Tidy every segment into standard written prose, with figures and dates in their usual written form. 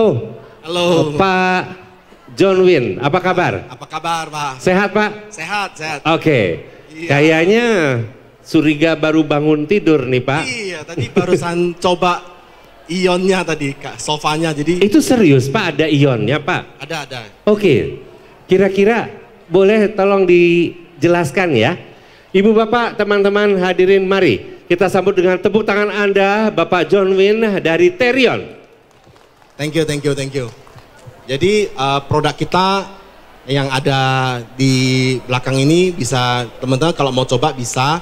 halo. Halo. Pak John Win, apa kabar? Apa kabar, Pak? Sehat, Pak? Sehat, sehat. Oke. Iya. Kayaknya Suriga baru bangun tidur nih, Pak. Iya, tadi barusan coba ionnya tadi, Kak, sofanya. Jadi Itu serius, Pak? Ada ionnya, Pak? ada. Oke. Kira-kira boleh tolong dijelaskan ya? Ibu Bapak, teman-teman hadirin, mari kita sambut dengan tepuk tangan Anda Bapak John Win dari Terion. Thank you. Jadi produk kita yang ada di belakang ini bisa teman-teman kalau mau coba bisa.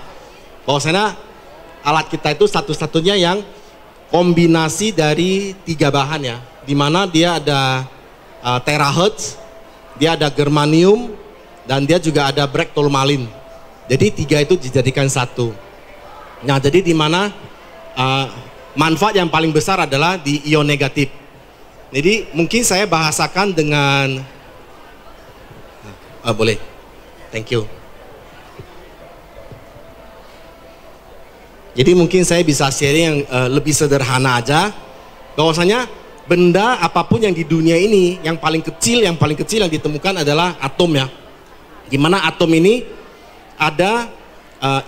Bahwasanya alat kita itu satu-satunya yang kombinasi dari 3 bahan ya. Dimana dia ada terahertz, dia ada germanium, dan dia juga ada black tourmaline. Jadi 3 itu dijadikan satu. Nah, jadi di mana manfaat yang paling besar adalah di ion negatif. Jadi mungkin saya bahasakan dengan boleh. Thank you. Jadi mungkin saya bisa sharing yang lebih sederhana aja. Bahwasanya benda apapun yang di dunia ini yang paling kecil yang ditemukan adalah atom ya. Di mana atom ini ada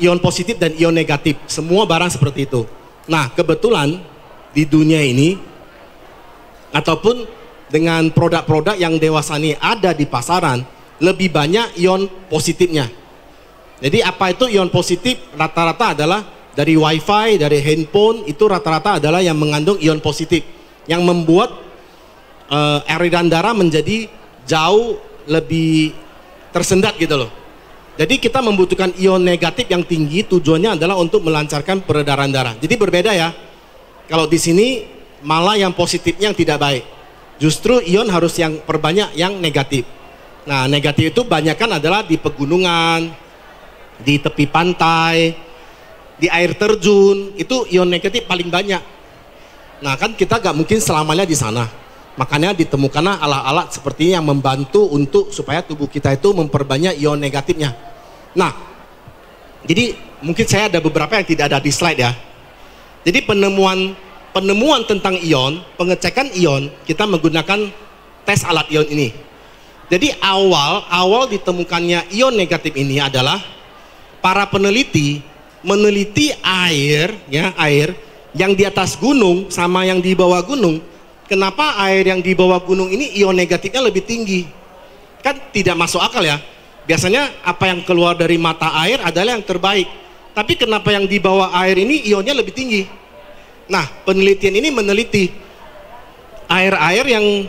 ion positif dan ion negatif, semua barang seperti itu. Nah, kebetulan di dunia ini ataupun dengan produk-produk yang dewasa ini ada di pasaran lebih banyak ion positifnya. Jadi apa itu ion positif? Rata-rata adalah dari wifi, dari handphone, itu rata-rata adalah yang mengandung ion positif yang membuat aliran darah menjadi jauh lebih tersendat gitu loh. Jadi kita membutuhkan ion negatif yang tinggi, tujuannya adalah untuk melancarkan peredaran darah. Jadi berbeda ya. Kalau di sini malah yang positifnya yang tidak baik. Justru ion harus yang perbanyak yang negatif. Nah, negatif itu banyakkan adalah di pegunungan, di tepi pantai, di air terjun, itu ion negatif paling banyak. Nah, kan kita gak mungkin selamanya di sana. Makanya ditemukanlah alat-alat seperti ini yang membantu untuk supaya tubuh kita itu memperbanyak ion negatifnya. Nah, jadi mungkin saya ada beberapa yang tidak ada di slide ya. Jadi penemuan tentang ion, pengecekan ion, kita menggunakan tes alat ion ini. Jadi awal ditemukannya ion negatif ini adalah para peneliti meneliti air yang di atas gunung sama yang di bawah gunung. Kenapa air yang di bawah gunung ini ion negatifnya lebih tinggi? Kan tidak masuk akal ya. Biasanya apa yang keluar dari mata air adalah yang terbaik. Tapi kenapa yang di bawah air ini ionnya lebih tinggi? Nah, penelitian ini meneliti air-air yang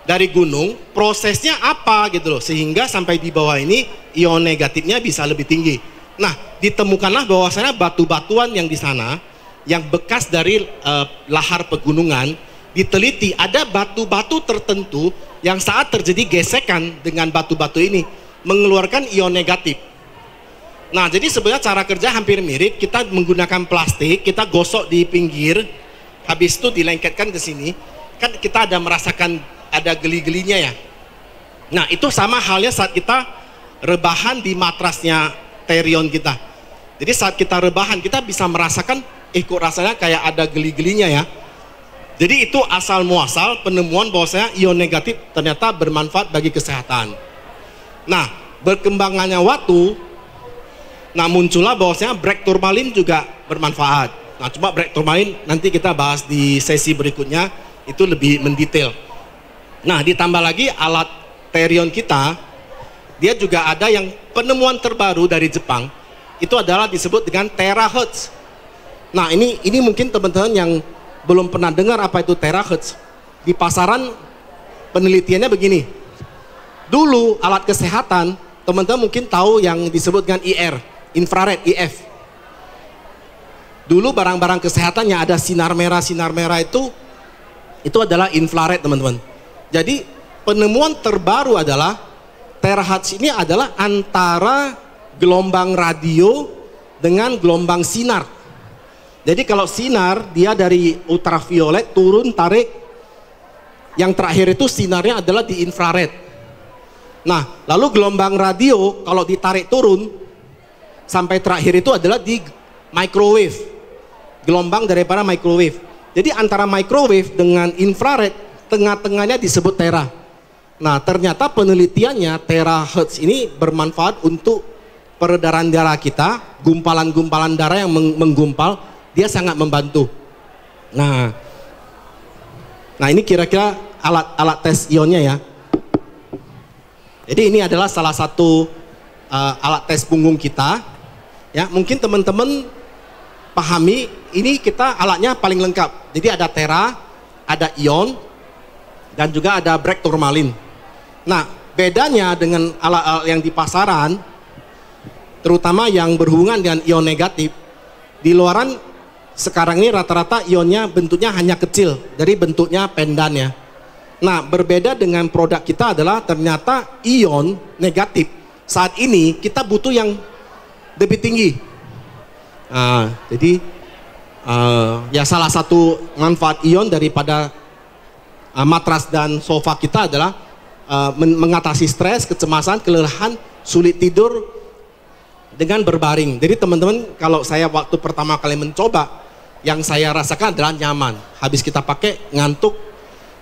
dari gunung, prosesnya apa gitu loh. Sehingga sampai di bawah ini ion negatifnya bisa lebih tinggi. Nah, ditemukanlah bahwasanya batu-batuan yang di sana, yang bekas dari lahar pegunungan, diteliti ada batu-batu tertentu yang saat terjadi gesekan dengan batu-batu ini mengeluarkan ion negatif. Nah, jadi sebenarnya cara kerja hampir mirip. Kita menggunakan plastik, kita gosok di pinggir, habis itu dilengketkan ke sini. Kan kita ada merasakan ada geli-gelinya ya. Nah, itu sama halnya saat kita rebahan di matrasnya Terion kita. Jadi saat kita rebahan kita bisa merasakan, kok rasanya kayak ada geli-gelinya ya. Jadi itu asal muasal penemuan bahwasanya ion negatif ternyata bermanfaat bagi kesehatan. Nah, berkembangannya waktu, nah muncullah bahwasanya black tourmaline juga bermanfaat. Nah, coba black tourmaline nanti kita bahas di sesi berikutnya, itu lebih mendetail. Nah, ditambah lagi alat Terion kita, dia juga ada yang penemuan terbaru dari Jepang, itu adalah disebut dengan terahertz. Nah, ini mungkin teman-teman yang belum pernah dengar apa itu terahertz. Di pasaran penelitiannya begini. Dulu alat kesehatan, teman-teman mungkin tahu yang disebut dengan IR, infrared, IF. Dulu barang-barang kesehatan yang ada sinar merah itu adalah infrared, teman-teman. Jadi penemuan terbaru adalah terahertz ini adalah antara gelombang radio dengan gelombang sinar. Jadi kalau sinar dia dari ultraviolet turun tarik, yang terakhir itu sinarnya adalah di infrared. Nah, lalu gelombang radio kalau ditarik turun sampai terakhir itu adalah di microwave. Gelombang daripada microwave. Jadi antara microwave dengan infrared tengah-tengahnya disebut tera. Nah, ternyata penelitiannya terahertz ini bermanfaat untuk peredaran darah kita, gumpalan-gumpalan darah yang menggumpal, dia sangat membantu. Nah ini kira-kira alat tes ionnya ya. Jadi ini adalah salah satu alat tes punggung kita. Ya, mungkin teman-teman pahami, ini kita alatnya paling lengkap. Jadi ada tera, ada ion, dan juga ada brake tourmaline. Nah, bedanya dengan alat-alat yang di pasaran, terutama yang berhubungan dengan ion negatif, di luaran sekarang ini rata-rata ionnya bentuknya hanya kecil, dari bentuknya pendan ya. Nah, berbeda dengan produk kita adalah ternyata ion negatif saat ini kita butuh yang lebih tinggi. Jadi ya salah satu manfaat ion daripada matras dan sofa kita adalah mengatasi stres, kecemasan, kelelahan, sulit tidur dengan berbaring. Jadi teman-teman, kalau saya waktu pertama kali mencoba, yang saya rasakan adalah nyaman. Habis kita pakai ngantuk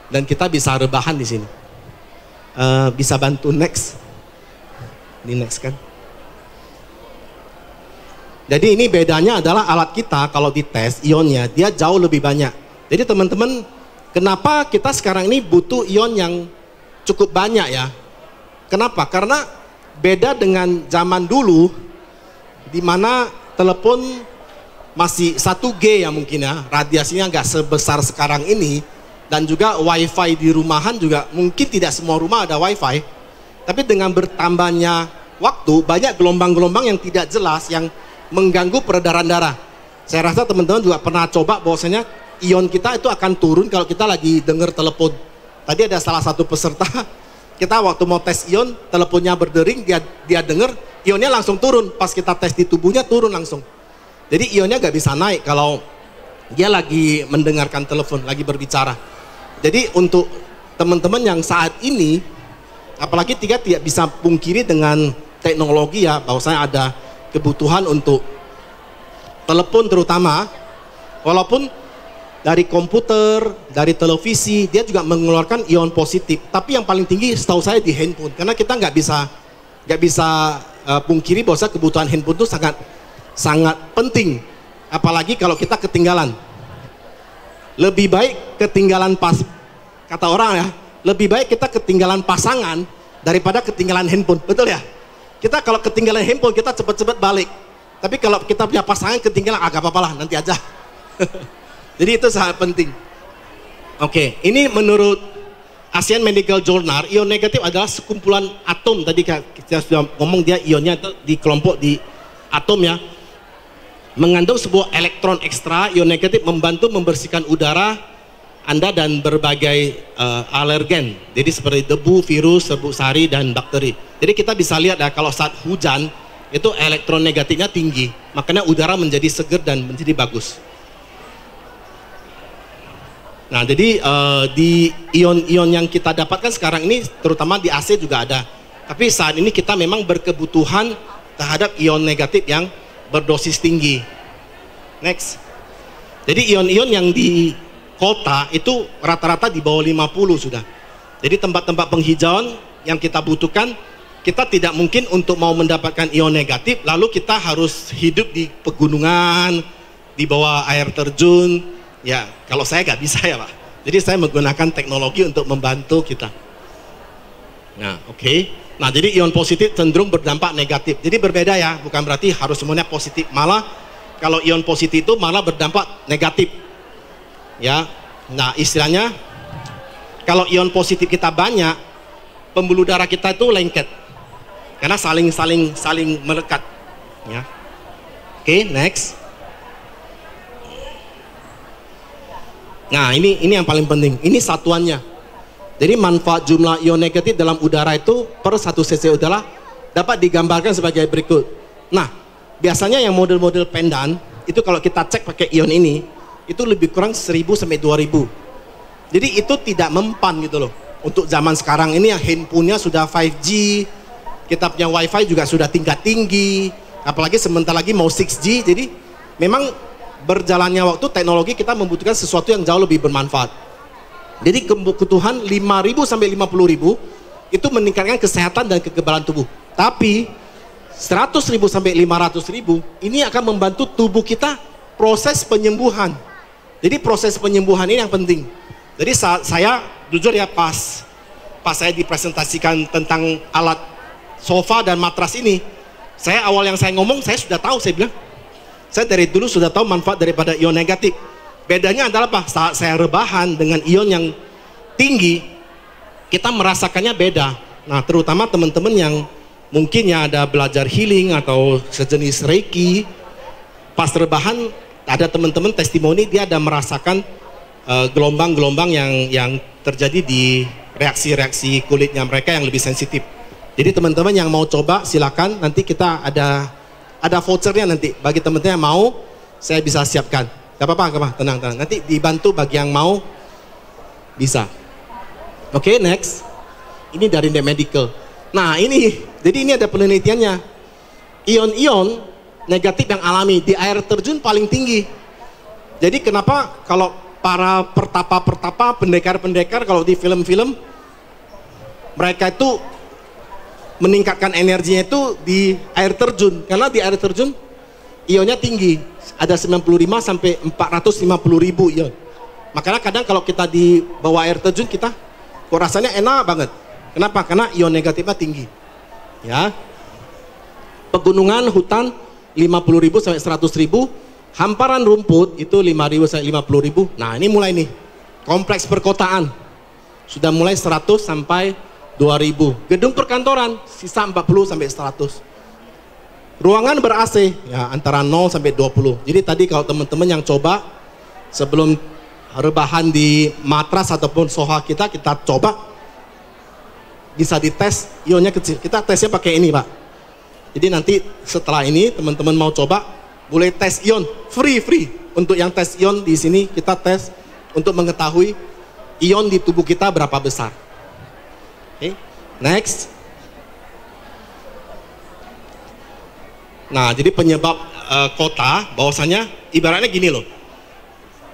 dan kita bisa rebahan di sini. Bisa bantu next. Ini next kan. Jadi ini bedanya adalah alat kita kalau dites ionnya dia jauh lebih banyak. Jadi teman-teman, kenapa kita sekarang ini butuh ion yang cukup banyak ya? Kenapa? Karena beda dengan zaman dulu, di mana telepon masih 1G ya mungkin ya, radiasinya nggak sebesar sekarang ini, dan juga wifi di rumahan juga mungkin tidak semua rumah ada wifi. Tapi dengan bertambahnya waktu, banyak gelombang-gelombang yang tidak jelas yang mengganggu peredaran darah. Saya rasa teman-teman juga pernah coba bahwasanya ion kita itu akan turun kalau kita lagi dengar telepon. Tadi ada salah satu peserta, kita waktu mau tes ion, teleponnya berdering, dia dengar, ionnya langsung turun. Pas kita tes di tubuhnya turun langsung. Jadi ionnya gak bisa naik kalau dia lagi mendengarkan telepon, lagi berbicara. Jadi untuk teman-teman yang saat ini, apalagi tidak bisa pungkiri dengan teknologi ya, bahwasanya ada kebutuhan untuk telepon terutama, walaupun dari komputer, dari televisi, dia juga mengeluarkan ion positif. Tapi yang paling tinggi setahu saya di handphone, karena kita nggak bisa pungkiri bahwa kebutuhan handphone itu sangat penting. Apalagi kalau kita ketinggalan. Lebih baik ketinggalan kata orang ya, lebih baik kita ketinggalan pasangan daripada ketinggalan handphone, betul ya? Kita kalau ketinggalan handphone kita cepet-cepet balik. Tapi kalau kita punya pasangan ketinggalan, agak apa-apa lah, nanti aja. Jadi itu sangat penting. Oke, ini menurut Asian Medical Journal, ion negatif adalah sekumpulan atom. Tadi kita sudah ngomong dia ionnya itu di kelompok di atom ya. Mengandung sebuah elektron ekstra, ion negatif membantu membersihkan udara Anda dan berbagai alergen. Jadi seperti debu, virus, serbuk sari, dan bakteri. Jadi kita bisa lihat ya, kalau saat hujan, itu elektron negatifnya tinggi. Makanya udara menjadi segar dan menjadi bagus. Nah, jadi di ion-ion yang kita dapatkan sekarang ini, terutama di AC juga ada. Tapi saat ini kita memang berkebutuhan terhadap ion negatif yang berdosis tinggi. Next. Jadi ion-ion yang di kota itu rata-rata di bawah 50 sudah. Jadi tempat-tempat penghijauan yang kita butuhkan, kita tidak mungkin untuk mau mendapatkan ion negatif, lalu kita harus hidup di pegunungan, di bawah air terjun. Ya, kalau saya nggak bisa ya Pak. Jadi saya menggunakan teknologi untuk membantu kita. Nah, oke. Nah, jadi ion positif cenderung berdampak negatif. Jadi berbeda ya, bukan berarti harus semuanya positif. Malah kalau ion positif itu malah berdampak negatif. Ya, nah istilahnya kalau ion positif kita banyak, pembuluh darah kita itu lengket. Karena saling melekat. Ya. Oke, next. Nah ini yang paling penting, ini satuannya. Jadi manfaat jumlah ion negatif dalam udara itu per 1 cc udara dapat digambarkan sebagai berikut. Nah biasanya yang model-model pendan itu kalau kita cek pakai ion ini, itu lebih kurang 1000 sampai 2000. Jadi itu tidak mempan gitu loh. Untuk zaman sekarang ini yang handphonenya sudah 5G, kita punya wifi juga sudah tingkat tinggi, apalagi sebentar lagi mau 6G, jadi memang berjalannya waktu teknologi kita membutuhkan sesuatu yang jauh lebih bermanfaat. Jadi kebutuhan 5.000 sampai 50.000 itu meningkatkan kesehatan dan kekebalan tubuh. Tapi 100.000 sampai 500.000 ini akan membantu tubuh kita proses penyembuhan. Jadi proses penyembuhan ini yang penting. Jadi saya jujur ya, pas saya dipresentasikan tentang alat sofa dan matras ini, saya awal yang saya ngomong, saya sudah tahu, saya bilang saya dari dulu sudah tahu manfaat daripada ion negatif. Bedanya adalah apa? Saat saya rebahan dengan ion yang tinggi, kita merasakannya beda. Nah, terutama teman-teman yang mungkin ya ada belajar healing atau sejenis reiki, pas rebahan ada teman-teman testimoni dia ada merasakan gelombang-gelombang yang terjadi di reaksi-reaksi kulitnya mereka yang lebih sensitif. Jadi teman-teman yang mau coba silakan, nanti kita ada vouchernya nanti bagi teman-teman yang mau, saya bisa siapkan. Gak apa-apa, tenang. Nanti dibantu bagi yang mau, bisa. Oke, next. Ini dari The Medical. Nah jadi ini ada penelitiannya. Ion-ion negatif yang alami di air terjun paling tinggi. Jadi kenapa kalau para pertapa-pertapa, pendekar-pendekar kalau di film-film, mereka itu meningkatkan energinya itu di air terjun. Karena di air terjun ionnya tinggi. Ada 95 sampai 450.000 ion. Makanya kadang kalau kita di bawah air terjun kita kok rasanya enak banget. Kenapa? Karena ion negatifnya tinggi. Ya. Pegunungan, hutan 50.000 sampai 100.000, hamparan rumput itu 5.000 sampai 50.000. Nah, ini mulai nih. Kompleks perkotaan sudah mulai 100 sampai 2.000. Gedung perkantoran sisa 40 sampai 100. Ruangan ber-AC ya antara 0 sampai 20. Jadi tadi kalau teman-teman yang coba sebelum rebahan di matras ataupun sofa kita coba bisa dites ionnya kecil. Kita tesnya pakai ini, Pak. Jadi nanti setelah ini teman-teman mau coba boleh tes ion free. Untuk yang tes ion di sini kita tes untuk mengetahui ion di tubuh kita berapa besar. Oke, next. Nah, jadi penyebab kota bahwasanya ibaratnya gini loh.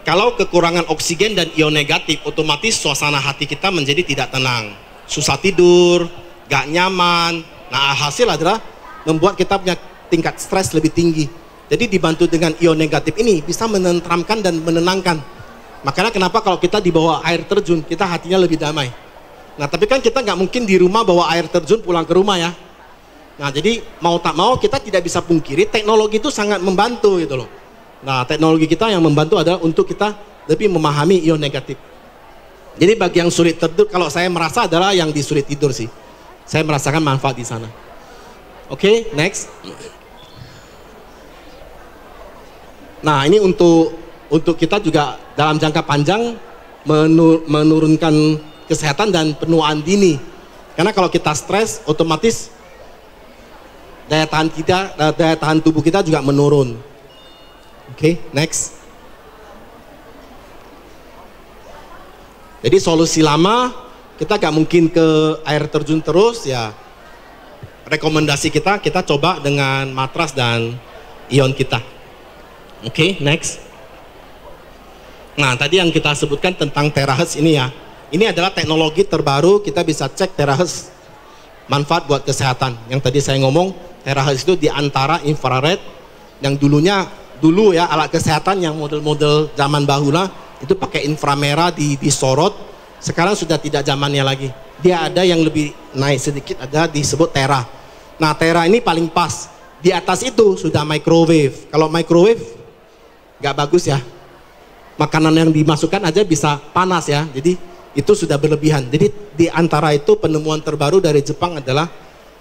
Kalau kekurangan oksigen dan ion negatif, otomatis suasana hati kita menjadi tidak tenang, susah tidur, gak nyaman. Nah, hasil adalah membuat kita punya tingkat stres lebih tinggi. Jadi dibantu dengan ion negatif ini bisa menenteramkan dan menenangkan. Makanya kenapa kalau kita di bawah air terjun kita hatinya lebih damai. Nah, tapi kan kita nggak mungkin di rumah bawa air terjun pulang ke rumah ya. Nah, jadi mau tak mau kita tidak bisa pungkiri teknologi itu sangat membantu gitu loh. Nah, teknologi kita yang membantu adalah untuk kita lebih memahami ion negatif. Jadi bagi yang sulit tidur, kalau saya merasa adalah yang di sulit tidur sih. Saya merasakan manfaat di sana. Oke, next. Nah, ini untuk kita juga dalam jangka panjang menurunkan kesehatan dan penuaan dini. Karena kalau kita stres, otomatis daya tahan tubuh kita juga menurun. Oke, next. Jadi solusi lama kita gak mungkin ke air terjun terus ya. Rekomendasi kita coba dengan matras dan ion kita. Oke, next. Nah, tadi yang kita sebutkan tentang terahertz ini ya. Ini adalah teknologi terbaru, kita bisa cek terahertz manfaat buat kesehatan. Yang tadi saya ngomong, terahertz itu di antara infrared yang dulu ya alat kesehatan yang model-model zaman bahula itu pakai inframerah disorot. Sekarang sudah tidak zamannya lagi. Dia ada yang lebih naik sedikit, ada disebut tera. Nah, tera ini paling pas. Di atas itu sudah microwave. Kalau microwave nggak bagus ya. Makanan yang dimasukkan aja bisa panas ya. Jadi itu sudah berlebihan. Jadi di antara itu penemuan terbaru dari Jepang adalah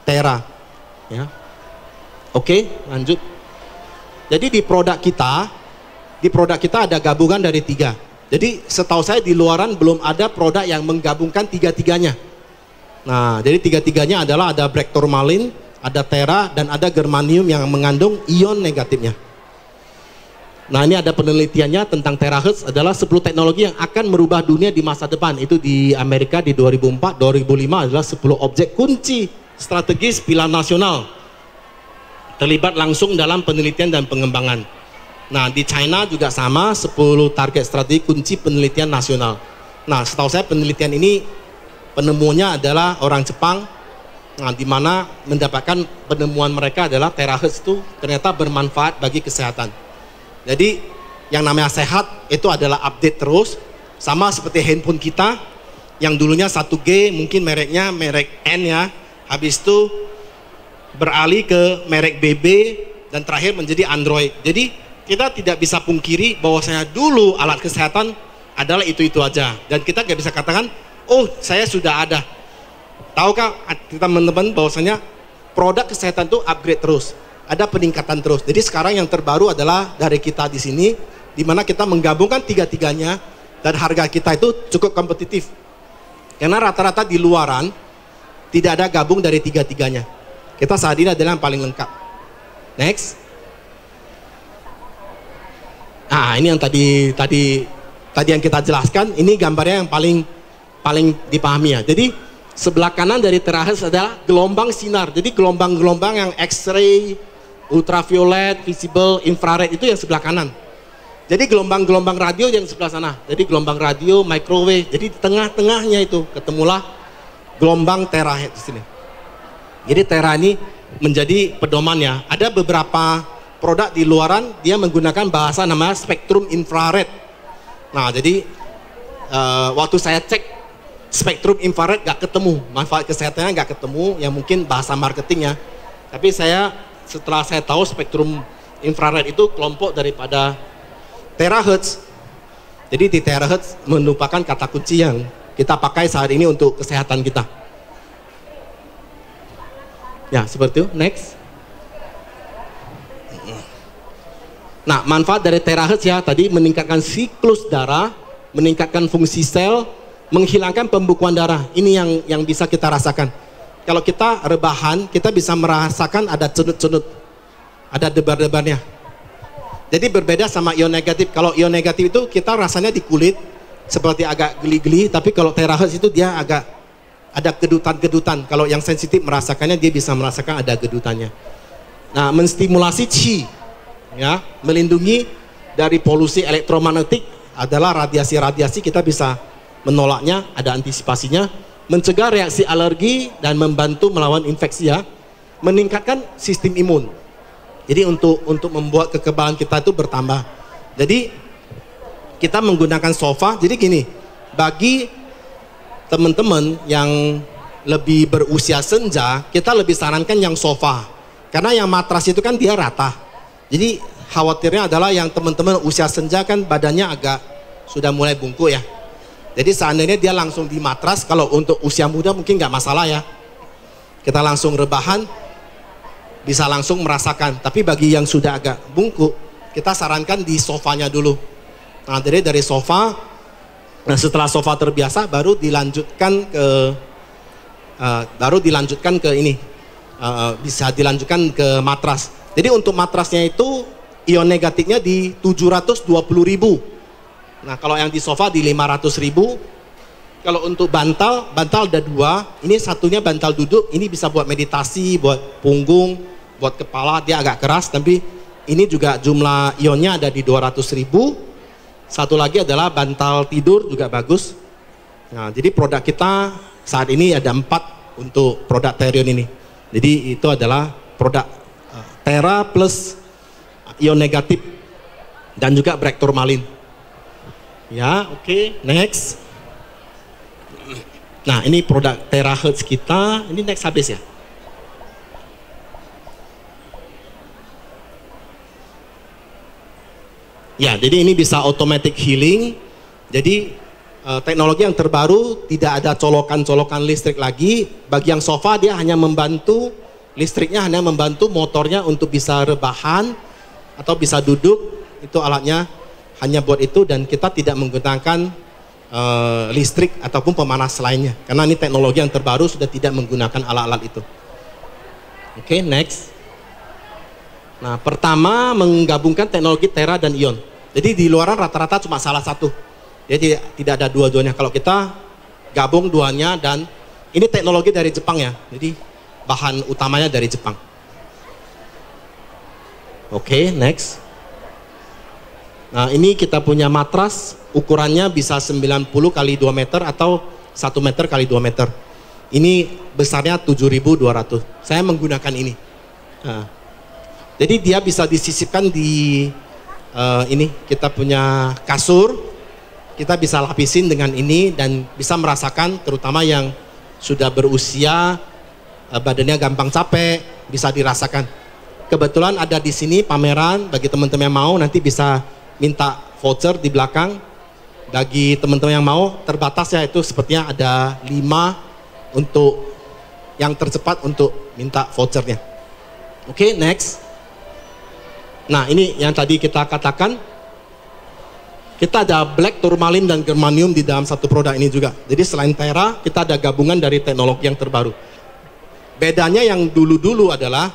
tera. Ya. Oke, lanjut. Jadi di produk kita ada gabungan dari 3. Jadi setahu saya di luaran belum ada produk yang menggabungkan 3-tiganya. Nah, jadi 3-tiganya adalah ada black tourmaline, ada tera, dan ada germanium yang mengandung ion negatifnya. Nah, ini ada penelitiannya tentang terahertz adalah 10 teknologi yang akan merubah dunia di masa depan. Itu di Amerika di 2004, 2005 adalah 10 objek kunci strategis pilar nasional terlibat langsung dalam penelitian dan pengembangan. Nah, di China juga sama, 10 target strategi kunci penelitian nasional. Nah, setahu saya penelitian ini penemunya adalah orang Jepang. Nah, di mana mendapatkan penemuan mereka adalah terahertz itu ternyata bermanfaat bagi kesehatan. Jadi yang namanya sehat itu adalah update terus, sama seperti handphone kita yang dulunya 1G mungkin mereknya merek N ya, habis itu beralih ke merek BB dan terakhir menjadi Android. Jadi kita tidak bisa pungkiri bahwasanya dulu alat kesehatan adalah itu-itu aja, dan kita nggak bisa katakan oh saya sudah ada. Tahukah teman-teman bahwasanya produk kesehatan itu upgrade terus, ada peningkatan terus. Jadi sekarang yang terbaru adalah dari kita di sini, di mana kita menggabungkan tiga-tiganya dan harga kita itu cukup kompetitif. Karena rata-rata di luaran tidak ada gabung dari tiga-tiganya. Kita saat ini adalah yang paling lengkap. Next. Nah, ini yang tadi yang kita jelaskan. Ini gambarnya yang paling dipahami ya. Jadi sebelah kanan dari terahertz adalah gelombang sinar. Jadi gelombang-gelombang yang X-ray, ultraviolet, visible, infrared itu yang sebelah kanan. Jadi gelombang-gelombang radio yang sebelah sana. Jadi gelombang radio, microwave. Jadi di tengah-tengahnya itu ketemulah gelombang terahertz di sini. Jadi tera ini menjadi pedomannya. Ada beberapa produk di luaran dia menggunakan bahasa namanya spektrum infrared. Nah, jadi waktu saya cek spektrum infrared gak ketemu, manfaat kesehatannya gak ketemu, yang mungkin bahasa marketingnya. Tapi setelah saya tahu spektrum infrared itu kelompok daripada terahertz. Jadi di terahertz merupakan kata kunci yang kita pakai saat ini untuk kesehatan kita. Ya, seperti itu. Next. Nah, manfaat dari terahertz ya, tadi meningkatkan siklus darah, meningkatkan fungsi sel, menghilangkan pembekuan darah. Ini yang bisa kita rasakan. Kalau kita rebahan, kita bisa merasakan ada cenut-cenut, ada debar-debarnya. Jadi berbeda sama ion negatif. Kalau ion negatif itu kita rasanya di kulit seperti agak geli-geli, tapi kalau terahertz itu dia agak ada gedutan-gedutan. Kalau yang sensitif merasakannya, dia bisa merasakan ada gedutannya. Nah, menstimulasi qi, ya, melindungi dari polusi elektromagnetik adalah radiasi-radiasi, kita bisa menolaknya, ada antisipasinya, mencegah reaksi alergi dan membantu melawan infeksi ya, meningkatkan sistem imun. Jadi untuk membuat kekebalan kita itu bertambah. Jadi kita menggunakan sofa. Jadi gini, bagi teman-teman yang lebih berusia senja, kita lebih sarankan yang sofa. Karena yang matras itu kan dia rata. Jadi khawatirnya adalah yang teman-teman usia senja kan badannya agak sudah mulai bungkuk ya. Jadi seandainya dia langsung di matras, kalau untuk usia muda mungkin nggak masalah ya. Kita langsung rebahan, bisa langsung merasakan. Tapi bagi yang sudah agak bungkuk, kita sarankan di sofanya dulu. Nah, jadi dari sofa, nah setelah sofa terbiasa, baru dilanjutkan ke ini, bisa dilanjutkan ke matras. Jadi untuk matrasnya itu ion negatifnya di 720.000. Nah, kalau yang di sofa di 500.000. Kalau untuk bantal ada dua. Ini satunya bantal duduk, ini bisa buat meditasi, buat punggung, buat kepala, dia agak keras. Tapi ini juga jumlah ionnya ada di 200.000. Satu lagi adalah bantal tidur, juga bagus. Nah, jadi produk kita saat ini ada 4 untuk produk Therion ini. Jadi itu adalah produk Tera plus ion negatif dan juga Bractormalin. Ya, oke, next. Nah, ini produk terahertz kita. Ini next habis ya. Ya, jadi ini bisa automatic healing. Jadi teknologi yang terbaru, tidak ada colokan-colokan listrik lagi. Bagi yang sofa dia hanya membantu, listriknya hanya membantu motornya untuk bisa rebahan atau bisa duduk. Itu alatnya hanya buat itu, dan kita tidak menggunakan listrik ataupun pemanas lainnya. Karena ini teknologi yang terbaru, sudah tidak menggunakan alat-alat itu. Oke, next. Nah, pertama menggabungkan teknologi Tera dan ion. Jadi di luaran rata-rata cuma salah satu. Jadi tidak ada dua-duanya. Kalau kita gabung duanya, dan ini teknologi dari Jepang ya. Jadi bahan utamanya dari Jepang. Oke, next. Nah, ini kita punya matras, ukurannya bisa 90 kali 2 meter atau 1 meter kali 2 meter. Ini besarnya 7.200. Saya menggunakan ini. Nah, jadi dia bisa disisipkan di ini kita punya kasur, kita bisa lapisin dengan ini dan bisa merasakan, terutama yang sudah berusia, badannya gampang capek, bisa dirasakan. Kebetulan ada di sini pameran, bagi teman-teman yang mau nanti bisa minta voucher di belakang. Bagi teman-teman yang mau, terbatas ya, itu sepertinya ada 5 untuk yang tercepat untuk minta vouchernya. Oke, next. Nah, ini yang tadi kita katakan, kita ada black, tourmaline, dan germanium di dalam satu produk ini juga. Jadi selain Tera, kita ada gabungan dari teknologi yang terbaru. Bedanya yang dulu-dulu adalah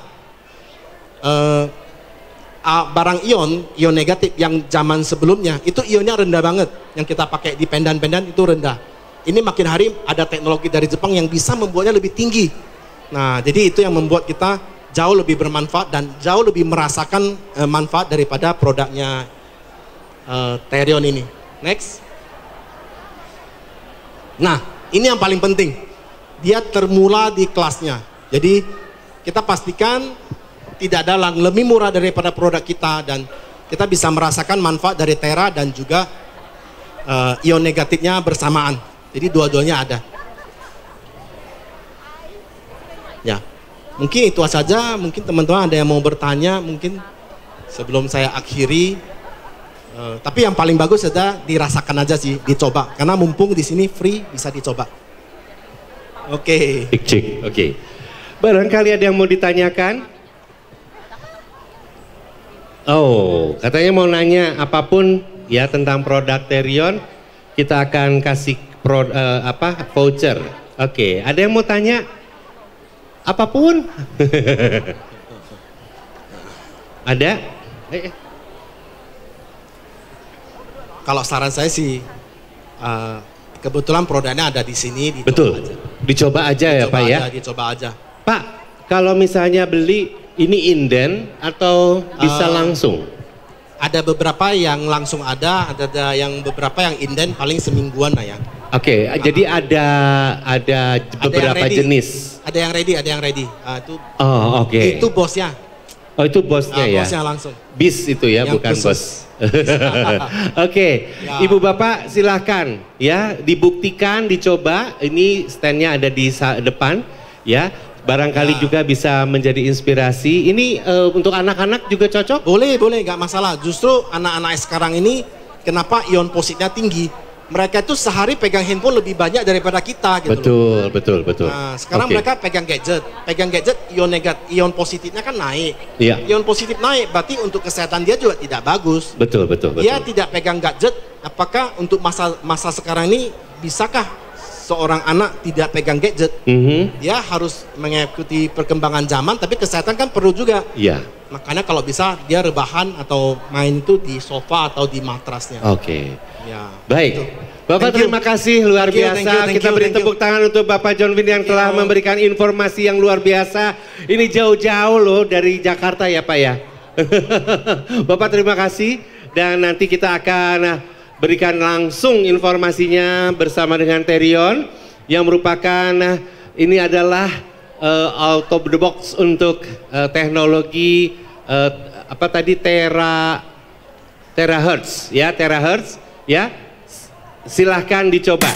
barang ion negatif yang zaman sebelumnya itu ionnya rendah banget, yang kita pakai di pendan-pendan itu rendah. Ini makin hari ada teknologi dari Jepang yang bisa membuatnya lebih tinggi. Nah, jadi itu yang membuat kita jauh lebih bermanfaat dan jauh lebih merasakan manfaat daripada produknya Therion ini. Next. Nah, ini yang paling penting, dia termurah di kelasnya. Jadi kita pastikan tidak ada yang lebih murah daripada produk kita, dan kita bisa merasakan manfaat dari Tera dan juga ion negatifnya bersamaan. Jadi dua-duanya ada. Ya, mungkin itu saja. Mungkin teman-teman ada yang mau bertanya mungkin sebelum saya akhiri. Tapi yang paling bagus adalah dirasakan aja sih, dicoba. Karena mumpung di sini free, bisa dicoba. Oke. Oke. Barangkali ada yang mau ditanyakan? Oh, katanya mau nanya apapun ya tentang produk Therion, kita akan kasih voucher. Oke, ada yang mau tanya? Apapun? Ada? Kalau saran saya sih, kebetulan produknya ada di sini. Betul, dicoba aja ya Pak ya? Dicoba aja. Pak, kalau misalnya beli, ini inden atau bisa langsung? Ada beberapa yang langsung ada yang beberapa yang inden paling semingguan lah ya. Oke, jadi ada beberapa jenis. Ada yang ready. Itu. Oh, oke. Itu bosnya. Oh, itu bosnya ya. Bosnya langsung. Bis itu ya, yang bukan khusus. Bos. Oke, ya. Ibu bapak silahkan ya, dibuktikan, dicoba. Ini standnya ada di depan ya. Barangkali juga bisa menjadi inspirasi. Ini untuk anak-anak juga cocok? Boleh, gak masalah. Justru anak-anak sekarang ini, kenapa ion positifnya tinggi? Mereka itu sehari pegang handphone lebih banyak daripada kita gitu. Betul. Nah, sekarang mereka pegang gadget, ion positifnya kan naik. Iya. Ion positif naik, berarti untuk kesehatan dia juga tidak bagus. Betul. Dia tidak pegang gadget, apakah untuk masa sekarang ini bisakah seorang anak tidak pegang gadget? Dia harus mengikuti perkembangan zaman, tapi kesehatan kan perlu juga. Iya. Makanya kalau bisa dia rebahan atau main itu di sofa atau di matrasnya. Oke. Ya. Baik. Gitu. Bapak terima kasih luar biasa. Kita beri tepuk tangan untuk Bapak John Win yang telah memberikan informasi yang luar biasa. Ini jauh-jauh loh dari Jakarta ya Pak ya. Bapak terima kasih, dan nanti kita akan berikan langsung informasinya bersama dengan Therion yang merupakan ini adalah out of the box untuk teknologi terahertz ya, silahkan dicoba.